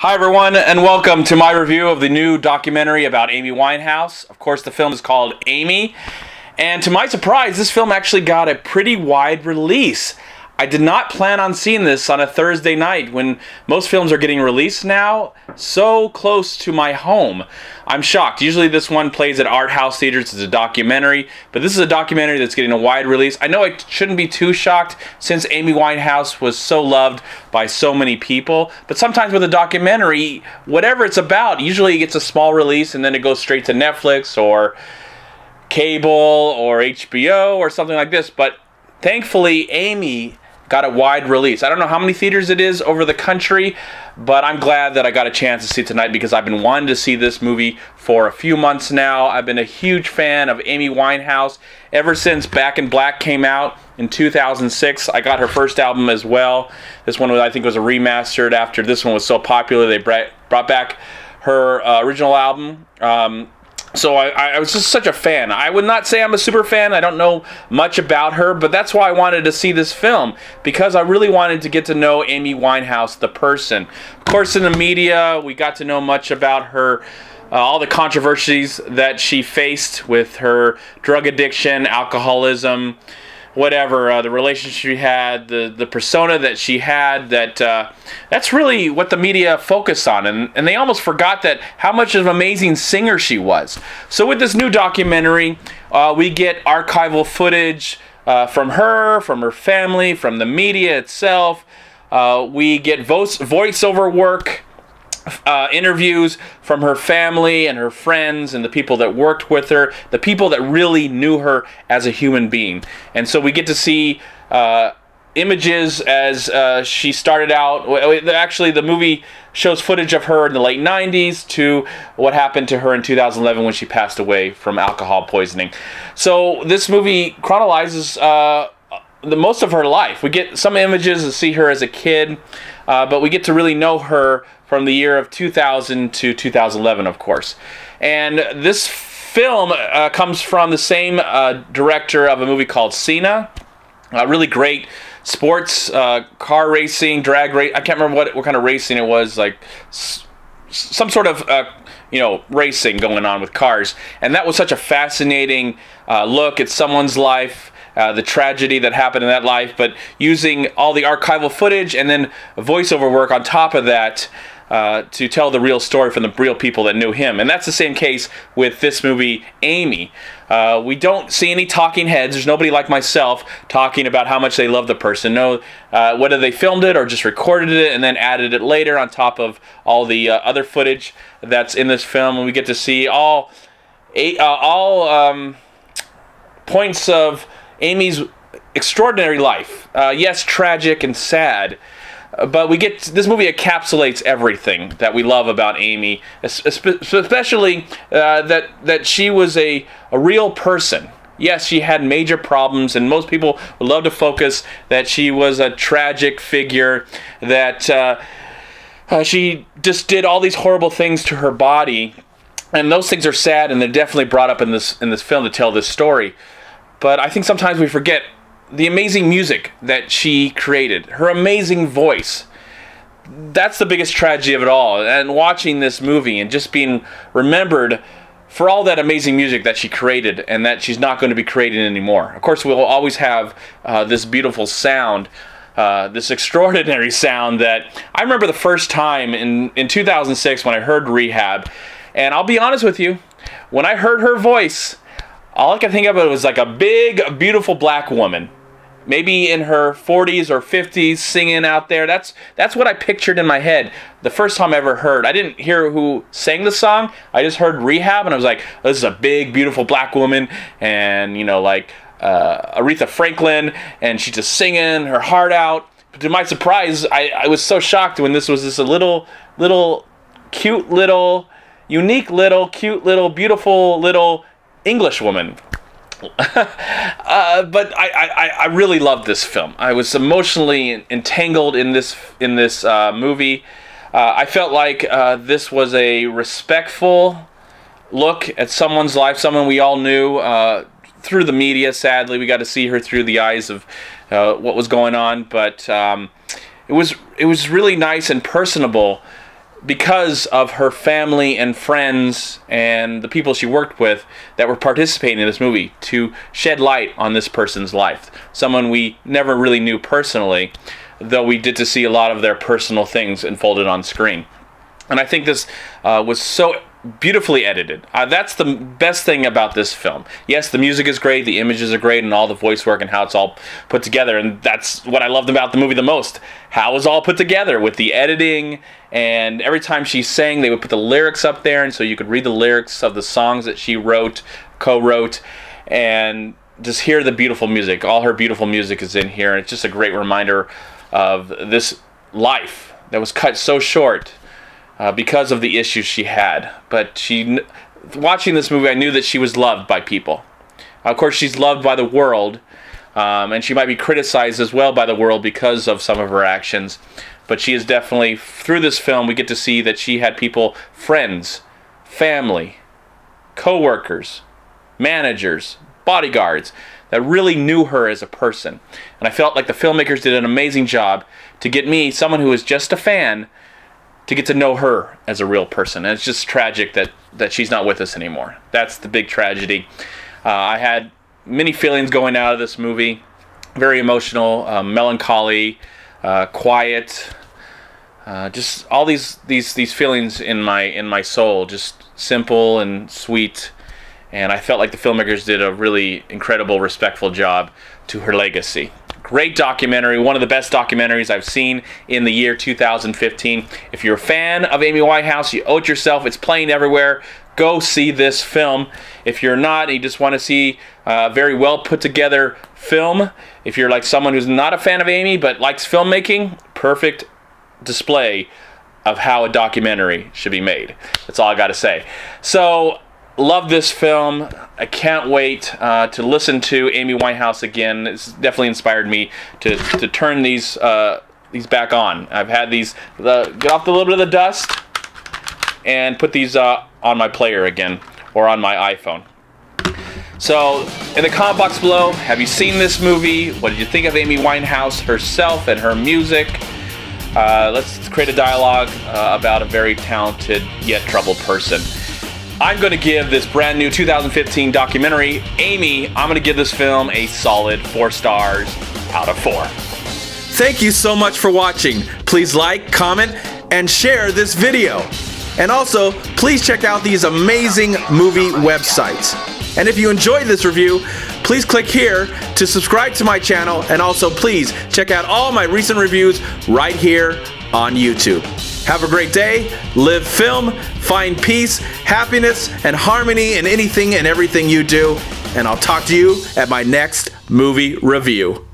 Hi everyone, and welcome to my review of the new documentary about Amy Winehouse. Of course, the film is called Amy, and to my surprise, this film actually got a pretty wide release. I did not plan on seeing this on a Thursday night when most films are getting released now, so close to my home. I'm shocked. Usually this one plays at art house theaters as a documentary, but this is a documentary that's getting a wide release. I know I shouldn't be too shocked since Amy Winehouse was so loved by so many people, but sometimes with a documentary, whatever it's about, usually it gets a small release and then it goes straight to Netflix or cable or HBO or something like this, but thankfully Amy got a wide release. I don't know how many theaters it is over the country, but I'm glad that I got a chance to see it tonight because I've been wanting to see this movie for a few months now. I've been a huge fan of Amy Winehouse ever since Back in Black came out in 2006. I got her first album as well. This one I think was a remastered after this one was so popular. They brought back her original album. So I was just such a fan. I would not say I'm a super fan. I don't know much about her, but that's why I wanted to see this film, because I really wanted to get to know Amy Winehouse, the person. Of course, in the media, we got to know much about her, all the controversies that she faced with her drug addiction, alcoholism, whatever, the relationship she had, the persona that she had, that's really what the media focused on, and they almost forgot that how much of an amazing singer she was. So with this new documentary, we get archival footage from her family, from the media itself. We get voiceover work, interviews from her family and her friends and the people that worked with her, the people that really knew her as a human being. And so we get to see images as she started out. Actually, the movie shows footage of her in the late 90s to what happened to her in 2011 when she passed away from alcohol poisoning. So this movie chronologizes the most of her life. We get some images to see her as a kid, but we get to really know her from the year of 2000 to 2011, of course. And this film comes from the same director of a movie called Cena. Really great sports, car racing, drag race. I can't remember what kind of racing it was, like some sort of racing going on with cars. And that was such a fascinating look at someone's life, the tragedy that happened in that life, but using all the archival footage and then voiceover work on top of that to tell the real story from the real people that knew him. And that's the same case with this movie, Amy. We don't see any talking heads. There's nobody like myself talking about how much they love the person. No, whether they filmed it or just recorded it and then added it later on top of all the other footage that's in this film. And we get to see all points of Amy's extraordinary life. Yes, tragic and sad, but this movie encapsulates everything that we love about Amy, especially that she was a real person. Yes, she had major problems, and most people would love to focus that she was a tragic figure, that she just did all these horrible things to her body, and those things are sad, and they're definitely brought up in this film to tell this story. But I think sometimes we forget the amazing music that she created, her amazing voice. That's the biggest tragedy of it all. And watching this movie and just being remembered for all that amazing music that she created and that she's not going to be creating anymore. Of course, we'll always have this beautiful sound, this extraordinary sound that I remember the first time in 2006 when I heard Rehab. And I'll be honest with you, when I heard her voice, all I could think of it was like a big, beautiful black woman. Maybe in her 40s or 50s singing out there. That's what I pictured in my head the first time I ever heard. I didn't hear who sang the song. I just heard Rehab and I was like, oh, this is a big, beautiful black woman. And, like Aretha Franklin. And she's just singing her heart out. But to my surprise, I was so shocked when this was just a little, cute little, unique little, cute little, beautiful little English woman. But I really loved this film. I was emotionally entangled in this movie. I felt like this was a respectful look at someone's life, someone we all knew through the media. Sadly, we got to see her through the eyes of what was going on. But it was really nice and personable because of her family and friends and the people she worked with that were participating in this movie to shed light on this person's life. Someone we never really knew personally, though we did to see a lot of their personal things unfolded on screen. And I think this was so beautifully edited. That's the best thing about this film. Yes, the music is great, the images are great, and all the voice work and how it's all put together. And that's what I loved about the movie the most. How it was all put together with the editing, and every time she sang, they would put the lyrics up there, and so you could read the lyrics of the songs that she wrote, co-wrote, and just hear the beautiful music. All her beautiful music is in here, and it's just a great reminder of this life that was cut so short because of the issues she had. But watching this movie, I knew that she was loved by people. Of course, she's loved by the world, and she might be criticized as well by the world because of some of her actions. But she is definitely, through this film, we get to see that she had people, friends, family, co-workers, managers, bodyguards, that really knew her as a person. And I felt like the filmmakers did an amazing job to get me, someone who is just a fan, to get to know her as a real person. And it's just tragic that she's not with us anymore. That's the big tragedy. I had many feelings going out of this movie. Very emotional, melancholy, quiet, just all these feelings in my soul, just simple and sweet. And I felt like the filmmakers did a really incredible, respectful job to her legacy. Great documentary, one of the best documentaries I've seen in the year 2015. If you're a fan of Amy Winehouse, you owe it yourself. It's playing everywhere. Go see this film. If you're not and you just want to see a very well put together film, if you're like someone who's not a fan of Amy but likes filmmaking, perfect display of how a documentary should be made. That's all I got to say. So, love this film. I can't wait to listen to Amy Winehouse again. It's definitely inspired me to turn these back on. I've had these get off a little bit of the dust and put these on my player again, or on my iPhone. So in the comment box below, have you seen this movie? What did you think of Amy Winehouse herself and her music? Let's create a dialogue about a very talented yet troubled person. I'm going to give this brand new 2015 documentary, Amy, I'm going to give this film a solid 4 stars out of 4. Thank you so much for watching. Please like, comment, and share this video. And also, please check out these amazing movie websites. And if you enjoyed this review, please click here to subscribe to my channel, and also please check out all my recent reviews right here on YouTube. Have a great day, live film, find peace, happiness, and harmony in anything and everything you do, and I'll talk to you at my next movie review.